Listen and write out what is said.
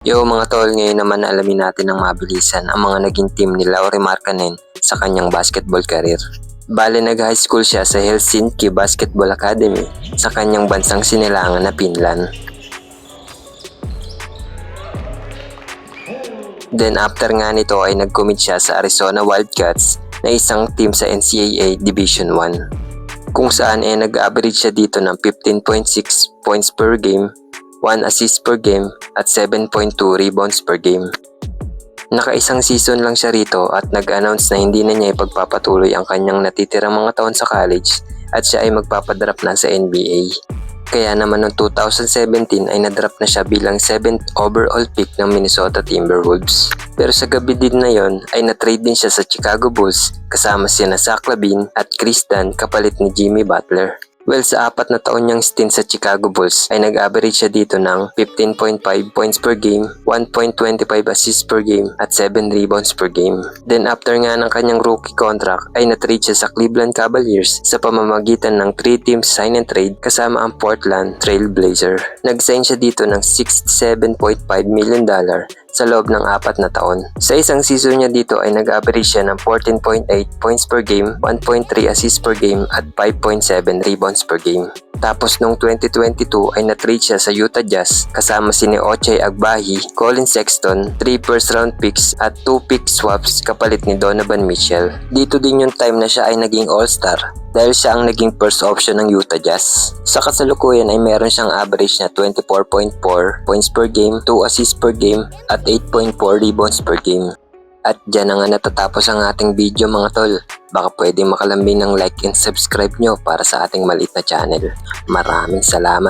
Yo mga tol, ngayon naman alamin natin ng mabilisan ang mga naging team ni Lauri Markkanen sa kanyang basketball career. Bale nag-high school siya sa Helsinki Basketball Academy sa kanyang bansang sinilangan na Finland. Then after nga nito ay nag-commit siya sa Arizona Wildcats na isang team sa NCAA Division 1. Kung saan ay nag-average siya dito ng 15.6 points per game, 1 assist per game at 7.2 rebounds per game. Nakaisang season lang siya rito at nag-announce na hindi na niya ipagpapatuloy ang kanyang natitirang mga taon sa college at siya ay magpapadrap na sa NBA. Kaya naman noong 2017 ay nadrap na siya bilang 7th overall pick ng Minnesota Timberwolves. Pero sa gabi din na yon ay na-trade din siya sa Chicago Bulls kasama sina Zach LaVine at Chris Dunn kapalit ni Jimmy Butler. Well, sa 4 na taon niyang stint sa Chicago Bulls ay nag-average siya dito ng 15.5 points per game, 1.25 assists per game at 7 rebounds per game. Then after nga ng kanyang rookie contract ay na-trade siya sa Cleveland Cavaliers sa pamamagitan ng 3 teams sign and trade kasama ang Portland Trail Blazer. Nag-sign siya dito ng $67.5 million sa loob ng 4 na taon. Sa isang season niya dito ay nag-average siya ng 14.8 points per game, 1.3 assists per game at 5.7 rebounds per game. Tapos noong 2022 ay na-trade siya sa Utah Jazz kasama sini Ochai Agbaji, Colin Sexton, 3 first round picks at 2 pick swaps kapalit ni Donovan Mitchell. Dito din yung time na siya ay naging all-star dahil siya ang naging first option ng Utah Jazz. Sa kasalukuyan ay meron siyang average na 24.4 points per game, 2 assists per game at 8.4 rebounds per game. At dyan na nga natatapos ang ating video mga tol. Baka pwede makalambing ng like and subscribe nyo para sa ating maliit na channel. Maraming salamat.